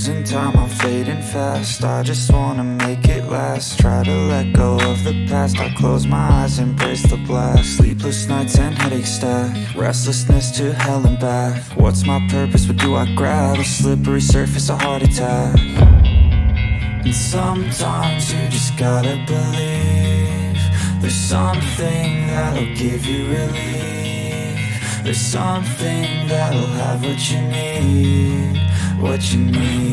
losing time, I'm fading fast. I just wanna make it last. Try to let go of the past. I close my eyes, embrace the blast. Sleepless nights and headaches stack. Restlessness to hell and back. What's my purpose, what do I grab? A slippery surface, a heart attack. And sometimes you just gotta believe there's something that'll give you relief. There's something that'll have what you need, what you need.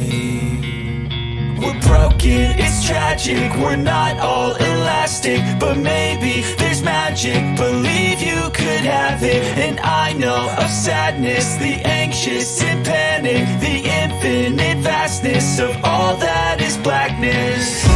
We're broken, it's tragic, we're not all elastic, but maybe there's magic, believe you could have it. And I know of sadness, the anxious and panic, the infinite vastness of all that is blackness.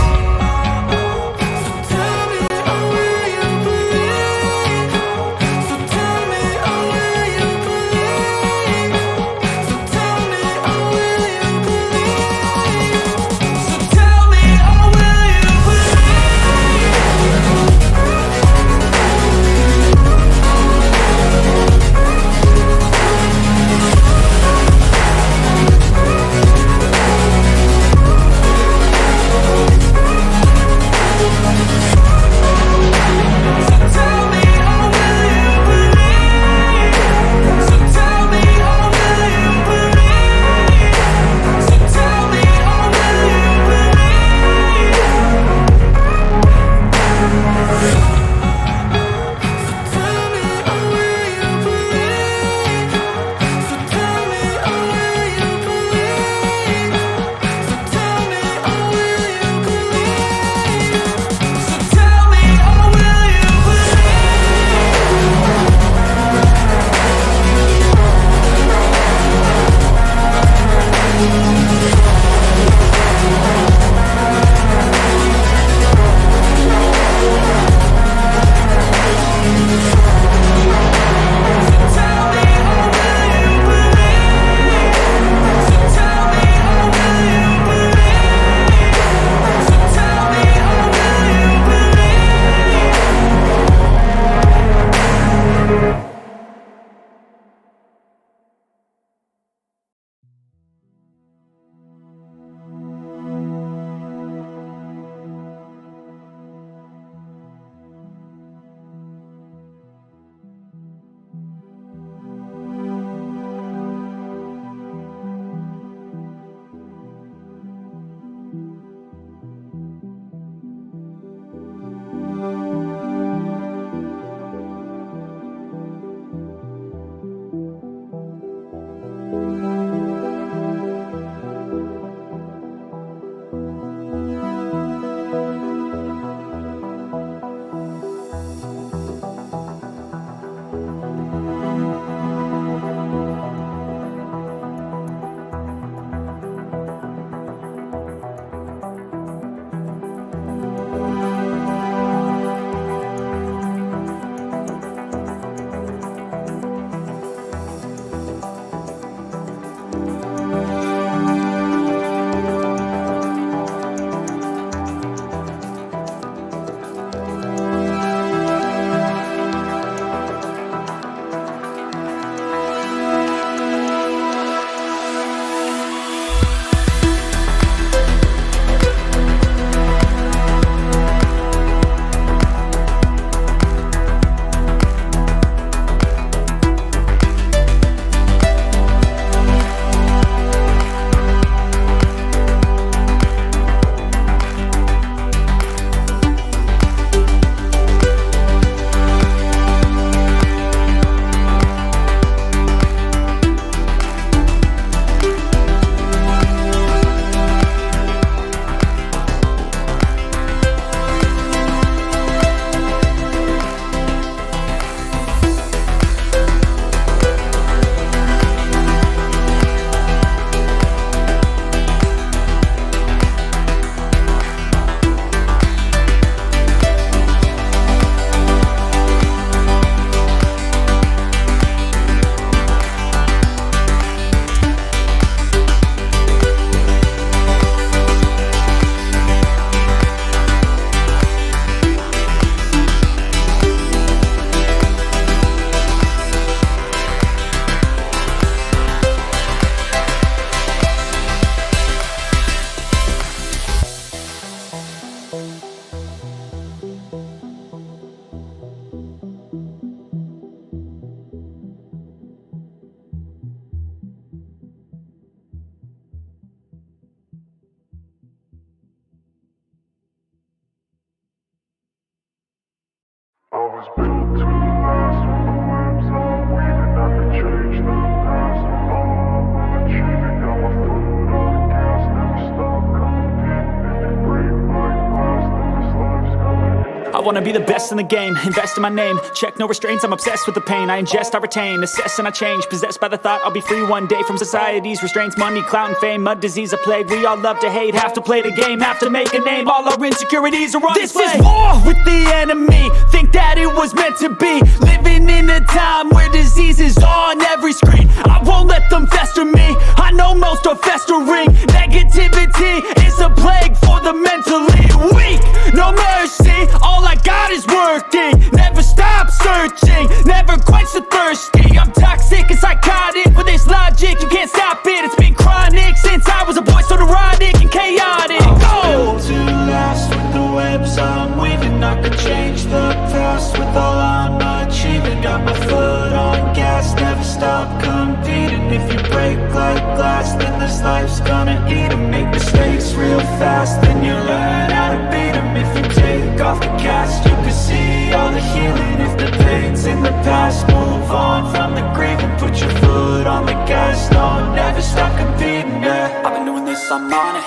was built to last. With the webs I'm weaving, I could change the past. With all I'm achieving, got my foot on the gas. Never stop competing. If you break like glass, then this life's gonna end. I wanna be the best in the game, invest in my name. Check no restraints, I'm obsessed with the pain. I ingest, I retain, assess and I change. Possessed by the thought I'll be free one day from society's restraints. Money, clout and fame, mud, disease, a plague. We all love to hate, have to play the game, have to make a name. All our insecurities are on display. This is war with the enemy, think that it was meant to be. Living in a time where disease is on every screen. I won't let them fester me, I know most are festering. Negativity is a plague for the mentally weak. No mercy, all I got is working. Never stop searching, never quench the thirsty. I'm toxic and psychotic, with this logic you can't stop it. It's been chronic since I was a boy, so neurotic and chaotic. Built to last. With the webs I'm weaving, I could change the past. With all I'm achieving, got my foot on gas. Never stop competing. If you break like glass, then this life's gonna eat 'em. Make mistakes real fast, then you learn how to beat 'em. If you take off the cast, you can see all the healing. If the pain's in the past, move on from the grave and put your foot on the gas. No, never stop competing, yeah. I've been doing this, I'm on it.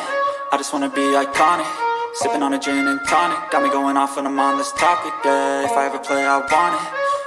I just wanna be iconic. Sipping on a gin and tonic, got me going off when I'm on this topic, yeah. If I ever play, I want it.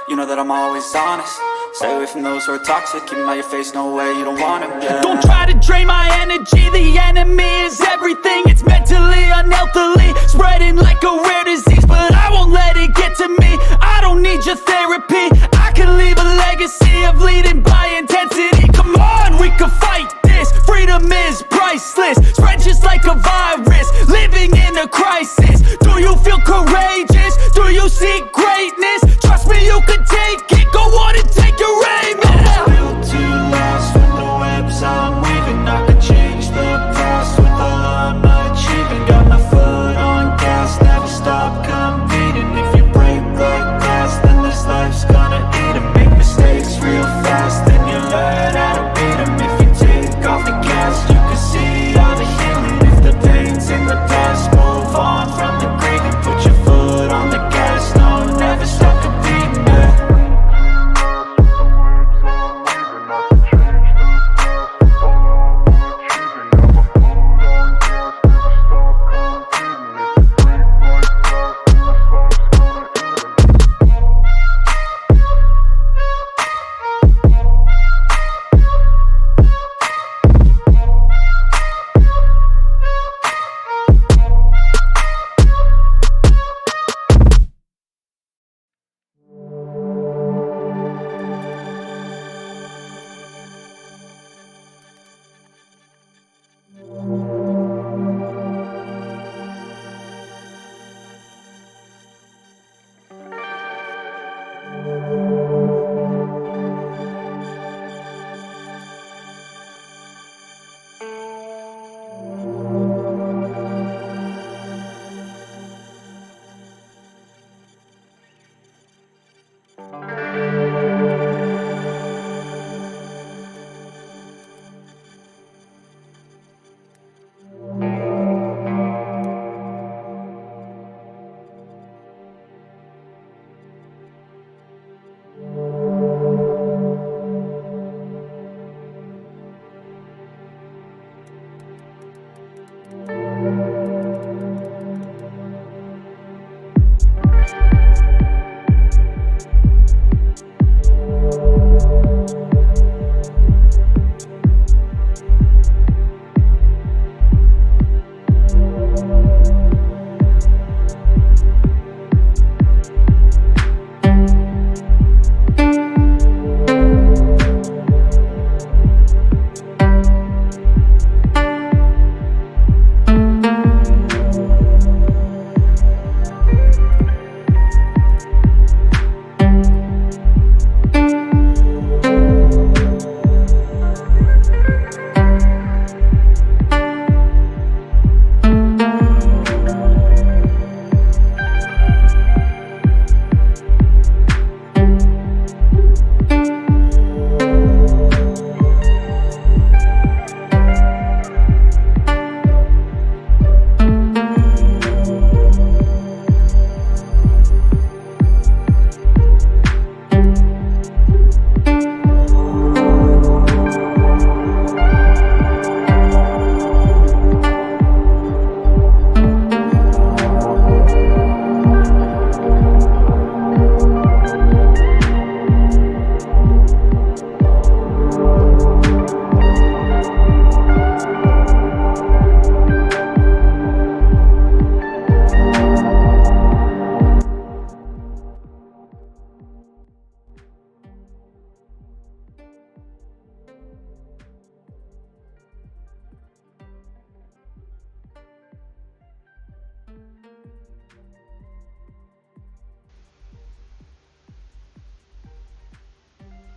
You know that I'm always honest. Stay away from those who are toxic. Keep 'em out your face, no way, you don't want 'em, yeah. Don't try to drain my energy, the enemy is everything. It's mentally, unhealthily, spreading like a rare disease. But I won't let it get to me, I don't need your therapy. I can leave a legacy of leading by intensity. Come on, we can fight this, freedom is priceless. Spread just like a virus, living in a crisis. Do you feel courageous? Do you seek greatness? Trust me, you can take it, go on and take your aim, yeah. Built to last. With the webs I'm weaving, I could change the past. With all I'm achieving, got my foot on gas. Never stop competing. If you break like glass, then this life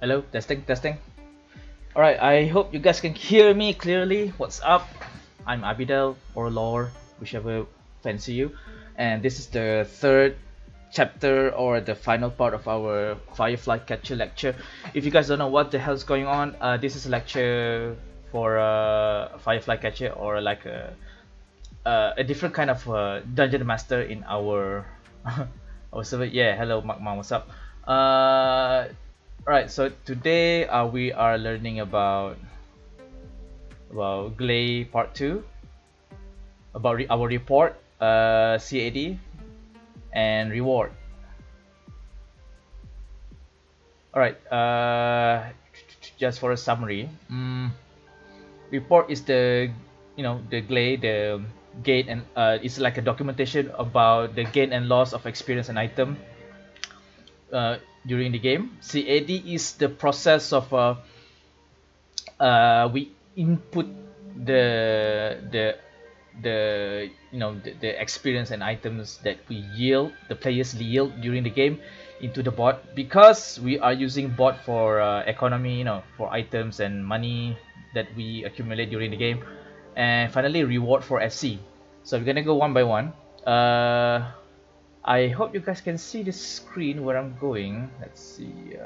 Hello, testing, testing. Alright, I hope you guys can hear me clearly. What's up? I'm Abidel or Lore, whichever fancy you. And this is the third chapter or the final part of our Firefly Catcher lecture. If you guys don't know what the hell's going on, this is a lecture for Firefly Catcher, or like a different kind of dungeon master in our our server. Yeah, hello Magma, what's up? Right, so today we are learning about Glay Part 2, about our report, CAD, and reward. Alright, just for a summary, report is the, the Glay, the gain, and it's like a documentation about the gain and loss of experience and item during the game. CAD is the process of we input the experience and items that the players yield during the game into the bot, because we are using bot for economy, for items and money that we accumulate during the game. And finally, reward for FC. So we're gonna go one by one. I hope you guys can see the screen where I'm going. Let's see.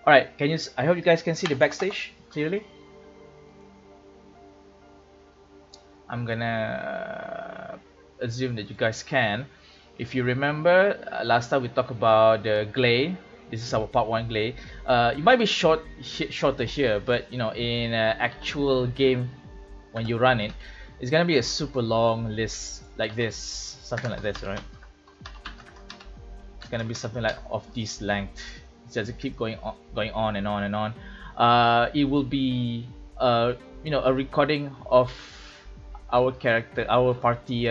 Alright, I hope you guys can see the backstage clearly. I'm gonna assume that you guys can. If you remember, last time we talked about the Glay. This is our part 1 Glay. It might be shorter here, but in actual game, when you run it, it's gonna be a super long list like this, something like this, right? It's gonna be something like of this length. It just keep going on and on and on. It will be a recording of our party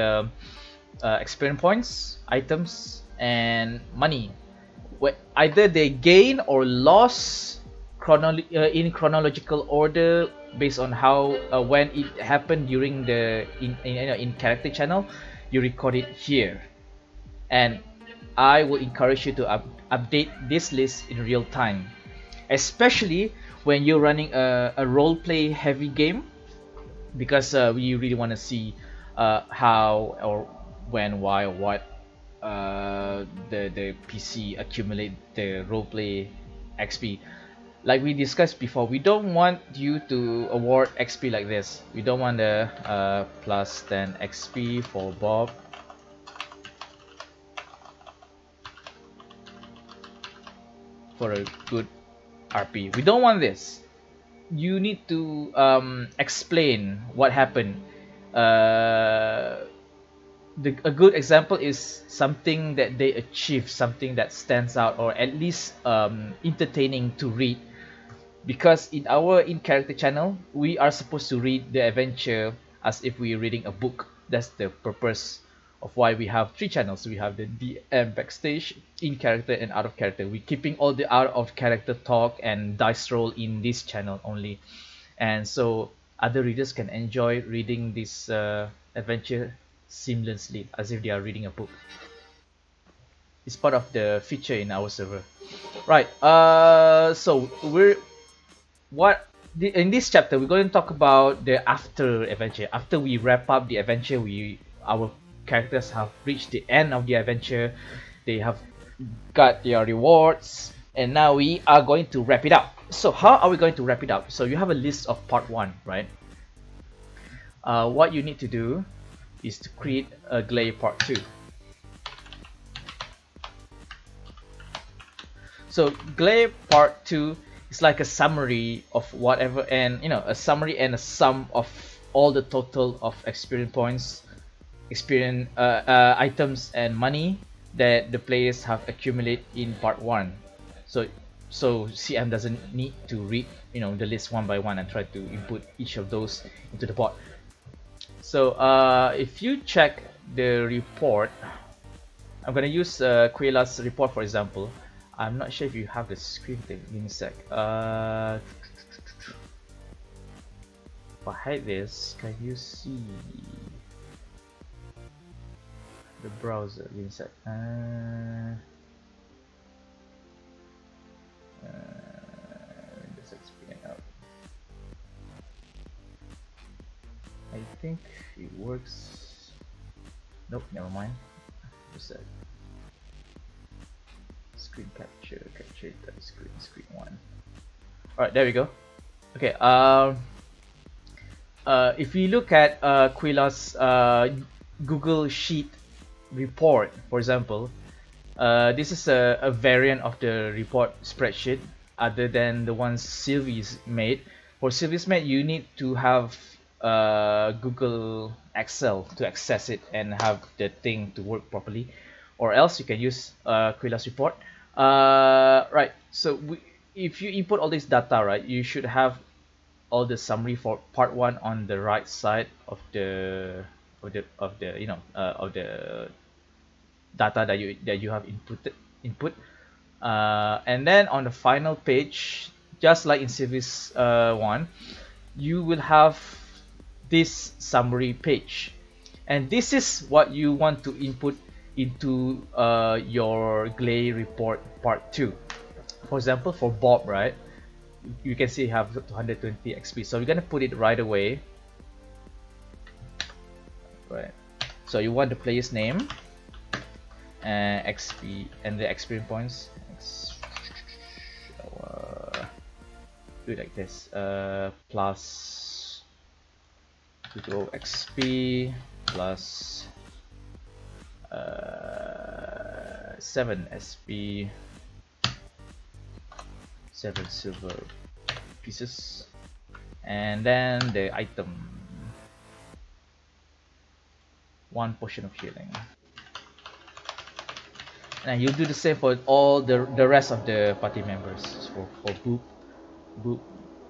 experience points, items, and money. Either they gain or loss in chronological order based on how when it happened during the in character channel. You record it here, and I will encourage you to update this list in real time, especially when you're running a roleplay heavy game, because we really want to see how or when, why, or what the PC accumulate the roleplay XP. Like we discussed before, we don't want you to award XP like this. We don't want the plus 10 XP for Bob. For a good RP. We don't want this. You need to explain what happened. A good example is something that they achieve, something that stands out, or at least entertaining to read. Because in our in-character channel, we are supposed to read the adventure as if we're reading a book. That's the purpose of why we have 3 channels. We have the DM backstage, in character, and out of character. We're keeping all the out of character talk and dice roll in this channel only, and so other readers can enjoy reading this adventure seamlessly as if they are reading a book. It's part of the feature in our server, right? So in this chapter we're going to talk about the after adventure. After we wrap up the adventure, our characters have reached the end of the adventure, they have got their rewards, and now we are going to wrap it up. So how are we going to wrap it up? So you have a list of part 1, right? What you need to do is to create a Glay part 2. So Glay part 2 is like a summary of whatever, and a summary and a sum of all the total of experience points, items, and money that the players have accumulated in part 1. So CM doesn't need to read the list one by one and try to input each of those into the bot. So if you check the report, I'm gonna use Quayla's report for example. I'm not sure if you have the screen thing. Give me a sec. If I hide this, can you see the browser? Give me a sec. think it works. Nope, never mind. Just a screen capture that screen one. Alright, there we go. Okay, if we look at Quila's Google Sheet report, for example, this is a variant of the report spreadsheet other than the ones Sylvie's made. For Sylvie's made, you need to have Google Excel to access it and have the thing to work properly, or else you can use Quila's report. Right, so if you input all this data, right, you should have all the summary for part one on the right side of the of the data that you have input, and then on the final page, just like in Civis one, you will have this summary page, and this is what you want to input into your Glay report part 2. For example, for Bob, right, you can see you have 220 XP, so we're gonna put it right away. Right, so you want the player's name, XP, and the experience points. Do it like this, plus 220 XP plus 7 SP, 7 silver pieces, and then the item, 1 potion of healing. And you'll do the same for all the rest of the party members. For Boop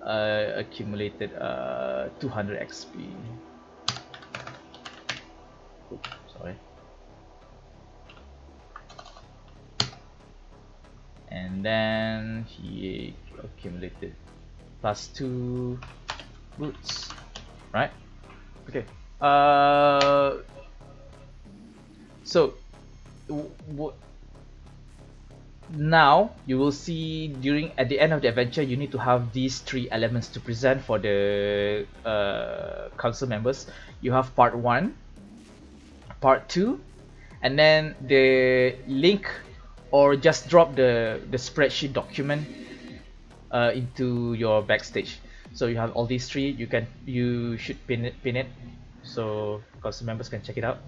accumulated 200 XP. Oops, sorry. And then he accumulated plus 2 boots, right? Okay. So now you will see at the end of the adventure, you need to have these 3 elements to present for the council members. You have part 1, part 2, and then the link, or just drop the spreadsheet document into your backstage. So you have all these 3. You should pin it so council members can check it out.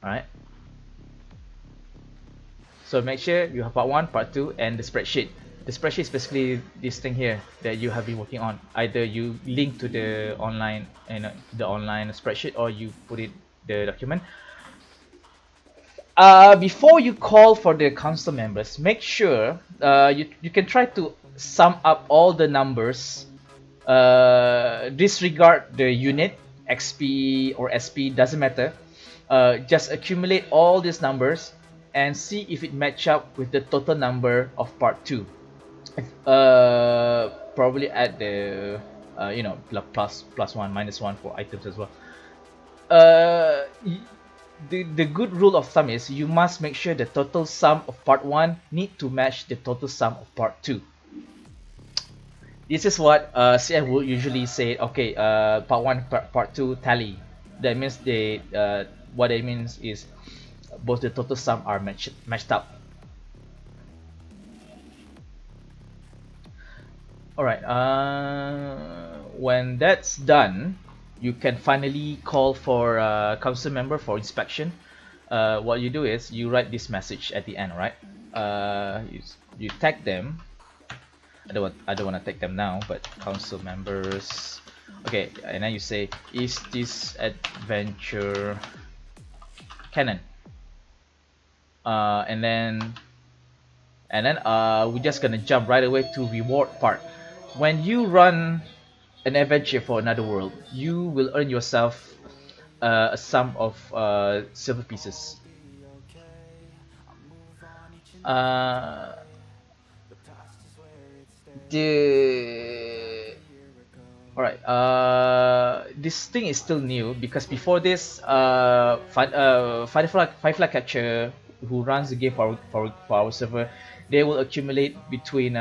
Alright, so make sure you have part 1, part 2, and the spreadsheet. The spreadsheet is basically this thing here that you have been working on. Either you link to the online spreadsheet, or you put it the document. Before you call for the council members, make sure you can try to sum up all the numbers. Disregard the unit, XP or SP, doesn't matter. Just accumulate all these numbers and see if it match up with the total number of part 2. Probably add the plus 1, minus 1 for items as well. The good rule of thumb is you must make sure the total sum of part 1 need to match the total sum of part 2. This is what CF would usually say. Okay, part 1, part 2 tally. That means what it means is both the total sum are matched up. Alright, when that's done, you can finally call for a council member for inspection. What you do is you write this message at the end, right? You tag them. I don't want to tag them now, but council members. Okay, and then you say, is this adventure canon? And then we're just gonna jump right away to reward part. When you run an adventure for another world, you will earn yourself a sum of silver pieces. Alright, this thing is still new because before this, Firefly Catcher, who runs the game for our server, they will accumulate between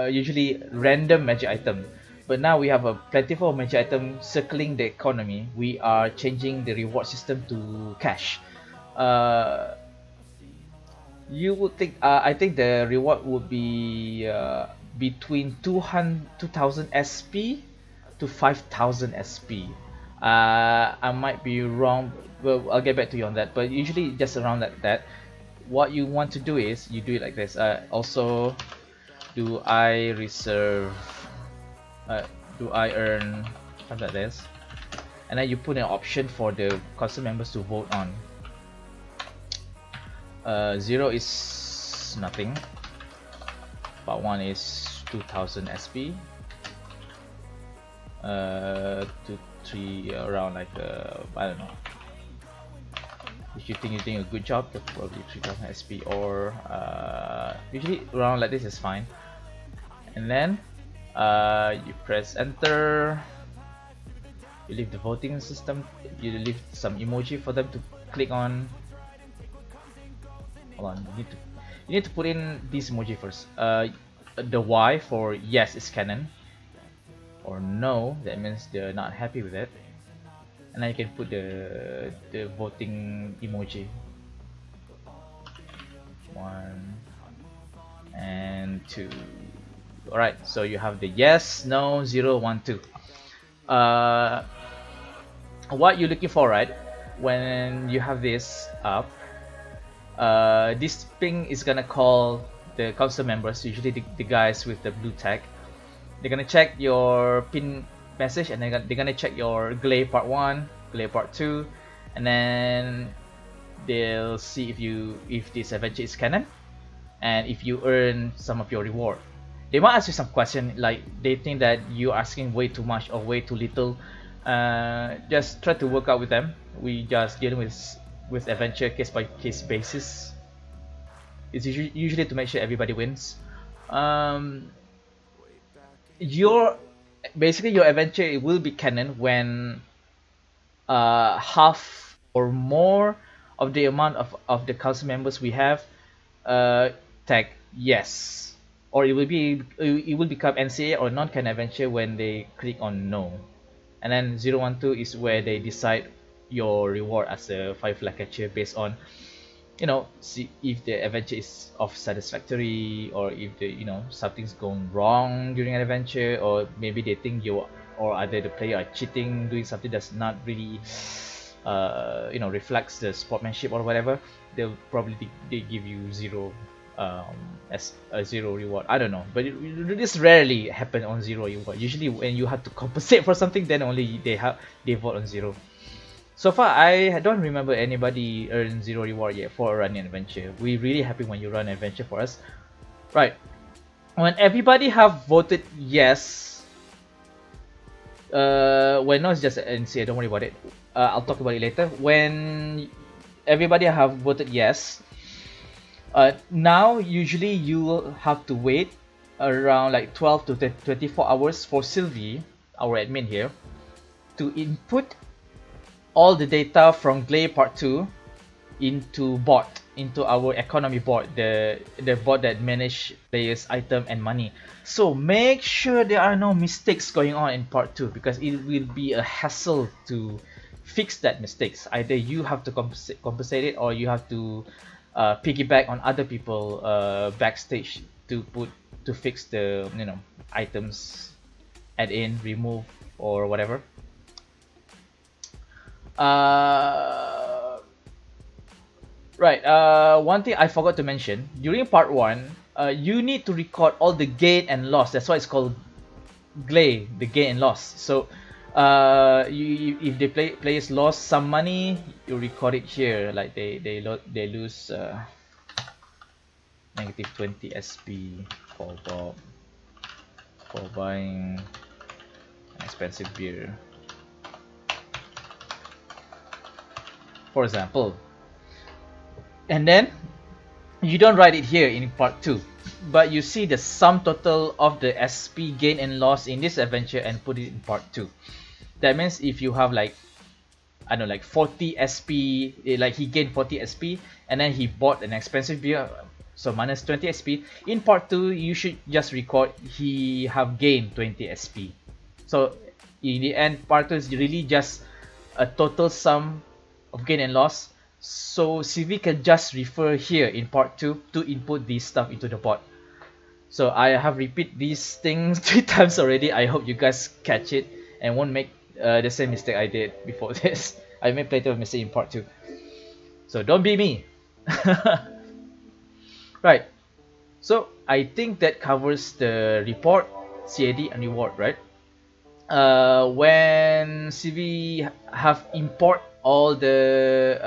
usually random magic item. but now we have a plentiful magic item circling the economy. We are changing the reward system to cash. Uh, you would think, I think the reward would be between 2000 SP to 5000 SP. I might be wrong, but I'll get back to you on that. But usually just around that. What you want to do is you do it like this. Also, do I reserve? Do I earn something like this? And then you put an option for the council members to vote on. 0 is nothing. Part 1 is 2000 SP. 2, 3 around like I don't know. If you think you're doing a good job, that's probably 3000 SP, or usually around like this is fine. And then you press enter. You leave the voting system. You leave some emoji for them to click on. Hold on, you need to put in this emoji first. The Y for yes is canon, or no, that means they're not happy with it. And then you can put the voting emoji. 1 and 2. Alright, so you have the yes, no, 0, 1, 2. What you're looking for, right, when you have this up, this ping is gonna call the council members, usually the guys with the blue tag. They're gonna check your pin message, and they're gonna check your Glay part 1, Glay part 2, and then they'll see if this adventure is canon, and if you earn some of your reward. They might ask you some question, like they think that you're asking way too much or way too little. Just try to work out with them. We just dealing with adventure case by case basis. It's usually to make sure everybody wins. Basically your adventure, it will be canon when half or more of the amount of the council members we have tag yes, or it will become NCA or non-canon adventure when they click on no. And then 012 is where they decide your reward as a 5 lakh catcher based on, see if the adventure is of satisfactory, or if something's going wrong during an adventure, or maybe they think you or either the player are cheating, doing something that's not really reflects the sportsmanship or whatever. They'll probably they give you 0 as a 0 reward. I don't know, but this rarely happen on 0 reward. Usually when you have to compensate for something, then only they vote on 0. So far, I don't remember anybody earn 0 reward yet for running an adventure. We're really happy when you run an adventure for us. Right. When everybody have voted yes, well, no, it's just an NCA, don't worry about it. I'll talk about it later. When everybody have voted yes, now usually you will have to wait around like 12 to 24 hours for Sylvie, our admin here, to input all the data from Glay Part 2 into our economy bot, the bot that manage players' item and money. So make sure there are no mistakes going on in Part 2, because it will be a hassle to fix that mistakes. Either you have to compensate it, or you have to piggyback on other people backstage to fix the items, add in, remove, or whatever. Right, one thing I forgot to mention, during part 1, you need to record all the gain and loss. That's why it's called Glay, the gain and loss. So if the players lost some money, you record it here. Like they lose negative 20 SP for buying an expensive beer, for example. And then you don't write it here in part 2, but you see the sum total of the SP gain and loss in this adventure and put it in part 2. That means if you have like, I don't know, like 40 SP, like he gained 40 SP and then he bought an expensive beer, so minus 20 SP. In part 2, you should just record he have gained 20 SP. So in the end, part 2 is really just a total sum of gain and loss. So CV can just refer here in part 2 to input this stuff into the bot. So I have repeat these things 3 times already. I hope you guys catch it and won't make the same mistake I did before this. I made plenty of mistake in part 2. So don't be me. Right. So I think that covers the report, CAD, and reward, right? When CV have import all the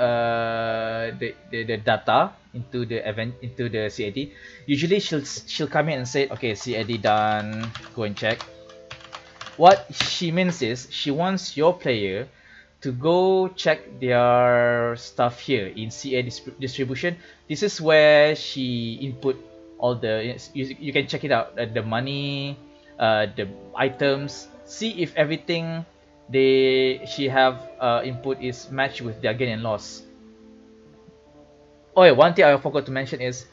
data into the event into the CAD, usually she'll come in and say, okay, CAD done, go and check. What she means is she wants your player to go check their stuff here in CA distribution. This is where she input all the, you can check it out, the money, the items, see if everything she have input is matched with their gain and loss. Oh yeah, one thing I forgot to mention is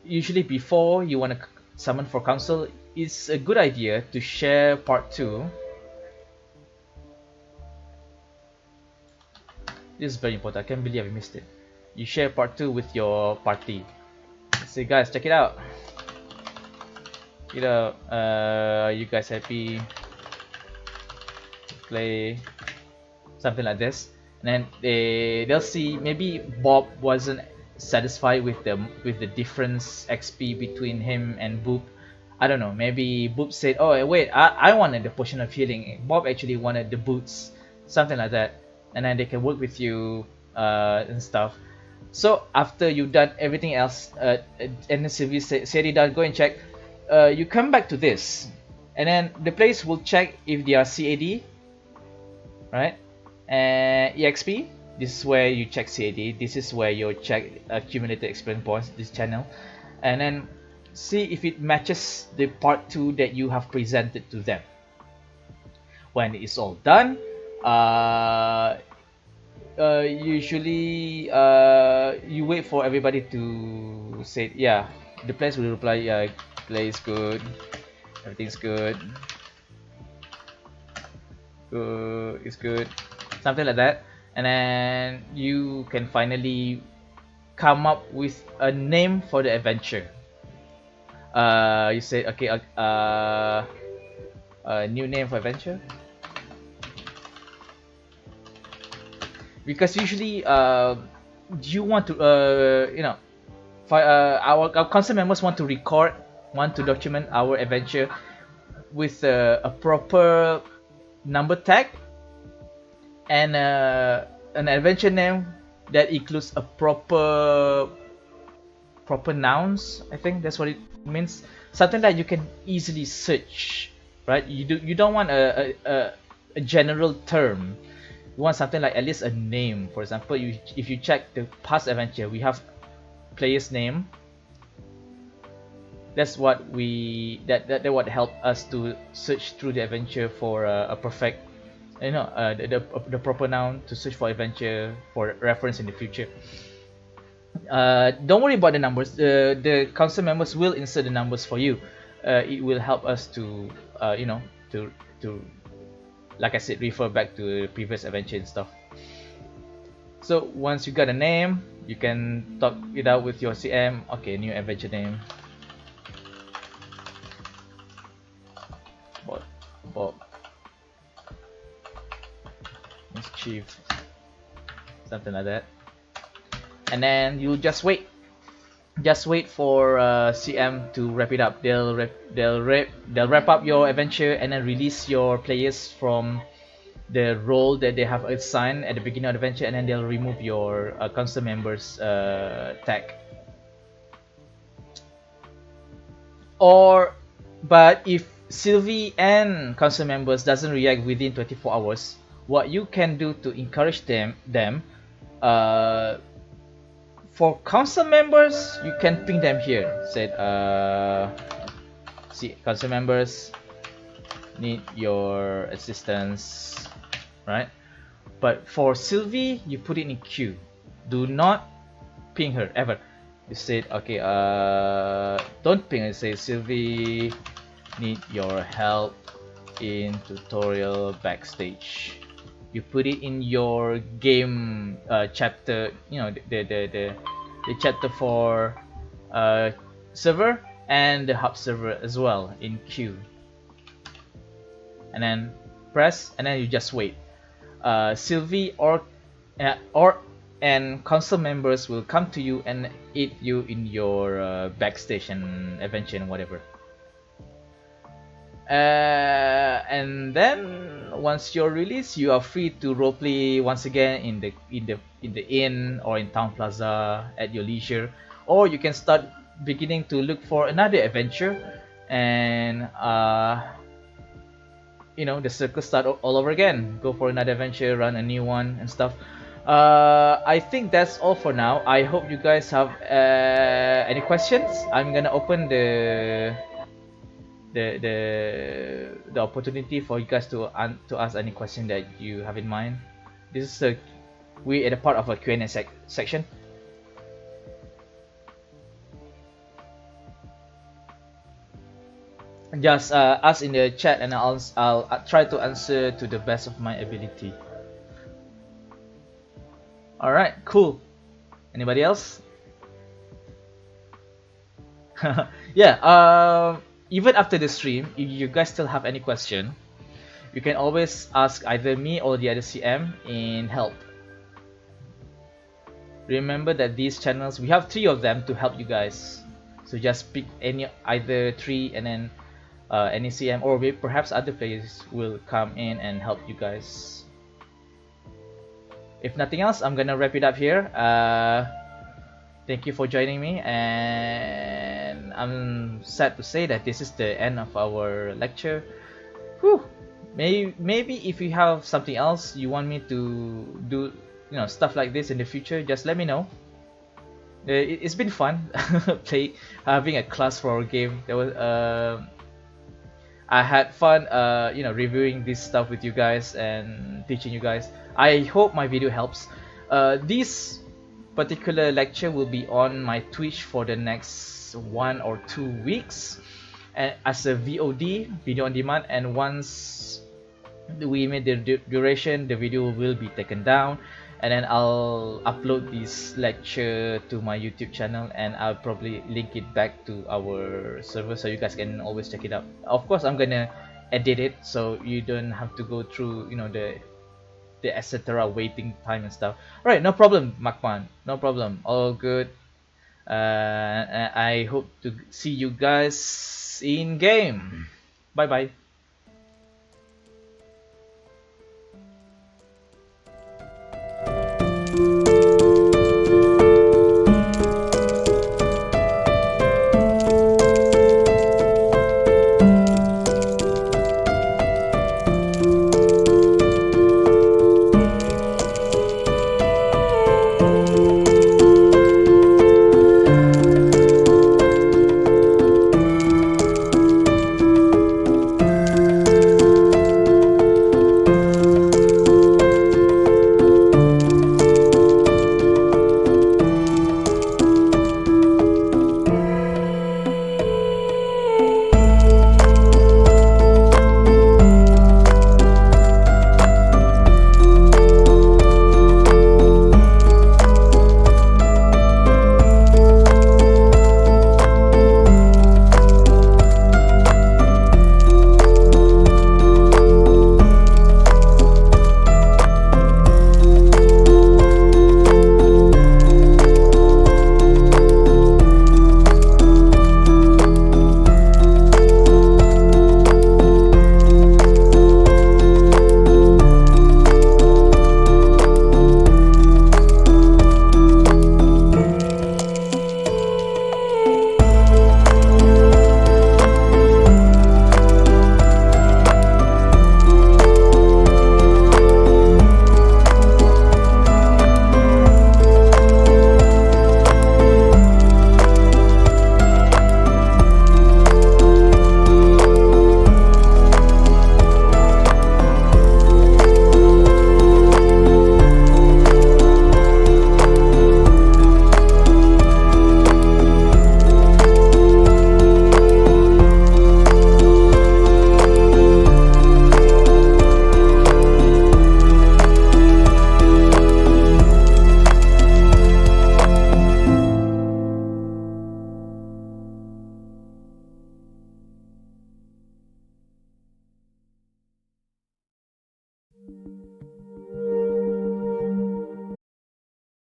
usually before you want to summon for council, it's a good idea to share part 2. This is very important. I can't believe I missed it. You share part 2 with your party. So guys, check it out. You guys happy? Play something like this, and then they'll see maybe Bob wasn't satisfied with the difference XP between him and Boop. I don't know. Maybe Boop said, "Oh wait, I wanted the potion of healing. Bob actually wanted the boots, something like that." And then they can work with you and stuff. So after you've done everything else, and the CV said it done, go and check. You come back to this, and then the place will check if they are CAD, right? And EXP. This is where you check CAD. This is where you check accumulated experience points. This channel, and then see if it matches the part 2 that you have presented to them. When it's all done, usually you wait for everybody to say, yeah, the players will reply, yeah, play is good, everything's good, it's good, something like that. And then you can finally come up with a name for the adventure. You say, okay, a new name for adventure, because usually you want to our council members want to document our adventure with a proper number tag and an adventure name that includes a proper nouns. I think that's what it means, something that you can easily search, right? You don't want a general term. You want something like at least a name. For example, if you check the past adventure, we have player's name. That's what that what helped us to search through the adventure for a perfect, the proper noun to search for adventure for reference in the future. Don't worry about the numbers. The council members will insert the numbers for you. It will help us to to like I said, refer back to the previous adventure and stuff. So once you got a name, you can talk it out with your CM. Okay, new adventure name. Bob. Mischief. Something like that. And then you just wait. Just wait for CM to wrap it up. They'll wrap up your adventure and then release your players from the role that they have assigned at the beginning of the adventure, and then they'll remove your council members tag. But if Sylvie and council members doesn't react within 24 hours, what you can do to encourage them for council members, you can ping them here. Said, see, council members need your assistance, right? But for Sylvie, you put it in queue. Do not ping her ever. You said, okay, don't ping her. Say, Sylvie, need your help in tutorial backstage. You put it in your game chapter, you know, the chapter for server and the hub server as well in queue, and then press, and then you just wait. Sylvie or and council members will come to you and aid you in your backstage and adventure and whatever. And then once you're released, you are free to roleplay once again in the inn or in town plaza at your leisure, or you can start beginning to look for another adventure, and you know, the circle start all over again. Go for another adventure, run a new one and stuff. I think that's all for now. I hope you guys have any questions. I'm gonna open the opportunity for you guys to ask any question that you have in mind. This is we at a part of a Q&A section. Just ask in the chat, and I'll try to answer to the best of my ability. All right, cool. Anybody else? Yeah. Even after the stream, if you guys still have any question, you can always ask either me or the other CM in help. Remember that these channels, we have 3 of them to help you guys. So just pick either 3, and then any CM or perhaps other players will come in and help you guys. If nothing else, I'm gonna wrap it up here. Thank you for joining me, and I'm sad to say that this is the end of our lecture. Whew. Maybe if you have something else you want me to do, you know, stuff like this in the future, just let me know. It's been fun having a class for our game. There was I had fun you know, reviewing this stuff with you guys and teaching you guys. I hope my video helps. This particular lecture will be on my Twitch for the next 1 or 2 weeks, and as a VOD, video on demand, and once we made the duration, the video will be taken down, and then I'll upload this lecture to my YouTube channel, and I'll probably link it back to our server so you guys can always check it out. Of course, I'm gonna edit it so you don't have to go through, you know, the etc waiting time and stuff. All right, no problem, Makman, no problem, all good. I hope to see you guys in game. Bye bye.